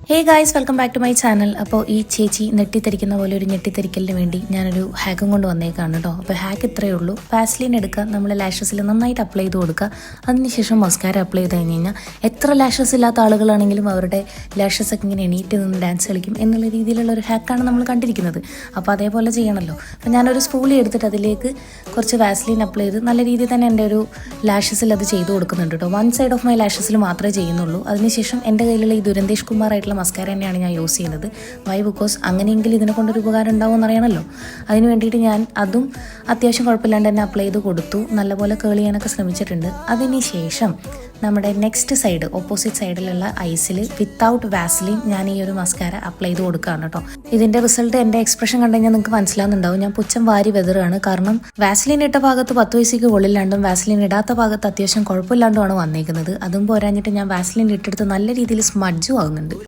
Hey guys, welcome back to my channel. അപ്പോൾ ഈ ചേച്ചി ഞെട്ടിത്തെരിക്കുന്ന പോലെ ഒരു ഞെട്ടിത്തെരിക്കലിന് വേണ്ടി ഞാനൊരു ഹാക്കും കൊണ്ട് വന്നേക്കാണ് കേട്ടോ. അപ്പോൾ ഹാക്ക് ഇത്രയേ ഉള്ളൂ. വാസ്ലിൻ എടുക്കുക, നമ്മൾ ലാഷസിൽ നന്നായിട്ട് അപ്ലൈ ചെയ്ത് കൊടുക്കുക. അതിനുശേഷം മസ്കാര അപ്ലൈ ചെയ്ത് കഴിഞ്ഞ് കഴിഞ്ഞാൽ എത്ര ലാഷസ് ഇല്ലാത്ത ആളുകളാണെങ്കിലും അവരുടെ ലാഷസ് ഒക്കെ ഇങ്ങനെ എണീറ്റ് നിന്ന് ഡാൻസ് കളിക്കും എന്നുള്ള രീതിയിലുള്ള ഒരു ഹാക്കാണ് നമ്മൾ കണ്ടിരിക്കുന്നത്. അപ്പോൾ അതേപോലെ ചെയ്യണമല്ലോ. അപ്പോൾ ഞാനൊരു സ്പൂളി എടുത്തിട്ട് അതിലേക്ക് കുറച്ച് വാസ്ലിൻ അപ്ലൈ ചെയ്ത് നല്ല രീതിയിൽ തന്നെ എൻ്റെ ഒരു ലാഷസിൽ അത് ചെയ്ത് കൊടുക്കുന്നുണ്ട് കേട്ടോ. വൺ സൈഡ് ഓഫ് മൈ ലാഷസിൽ മാത്രമേ ചെയ്യുന്നുള്ളൂ. അതിനുശേഷം എൻ്റെ കയ്യിലുള്ള ഈ ദുരന്തേഷ് കുമാർ ആയിട്ടുള്ള മസ്കാര തന്നെയാണ് ഞാൻ യൂസ് ചെയ്യുന്നത്. വൈ ബിക്കോസ് അങ്ങനെയെങ്കിൽ ഇതിനെ കൊണ്ടൊരു ഉപകാരം ഉണ്ടാവും എന്നറിയണമല്ലോ. അതിന് വേണ്ടിയിട്ട് ഞാൻ അതും അത്യാവശ്യം കുഴപ്പമില്ലാണ്ട് തന്നെ അപ്ലൈ ചെയ്ത് കൊടുത്തു. നല്ലപോലെ കേൾ ചെയ്യാനൊക്കെ ശ്രമിച്ചിട്ടുണ്ട്. അതിന് ശേഷം നമ്മുടെ നെക്സ്റ്റ് സൈഡ്, ഓപ്പോസിറ്റ് സൈഡിലുള്ള ഐസിൽ വിത്തൗട്ട് വാസ്ലിൻ ഞാൻ ഈ ഒരു മസ്കാര അപ്ലൈ ചെയ്ത് കൊടുക്കുകയാണ് കേട്ടോ. ഇതിൻ്റെ റിസൾട്ട് എൻ്റെ എക്സ്പ്രഷൻ കണ്ടു കഴിഞ്ഞാൽ നിങ്ങൾക്ക് മനസ്സിലാവുന്നുണ്ടാവും. ഞാൻ പുച്ഛം വാരി വെതറാണ്. കാരണം വാസ്ലിൻ ഇട്ട ഭാഗത്ത് 10 വയസ്സിക്ക് കൊള്ളില്ലാണ്ടും വാസ്ലിൻ ഇടാത്ത ഭാഗത്ത് അത്യാവശ്യം കുഴപ്പമില്ലാണ്ടുമാണ് വന്നേക്കുന്നത്. അതും പോരാഞ്ഞിട്ട് ഞാൻ വാസ്ലിൻ ഇട്ടെടുത്ത് നല്ല രീതിയിൽ സ്മഡ്ജും ആകുന്നുണ്ട്.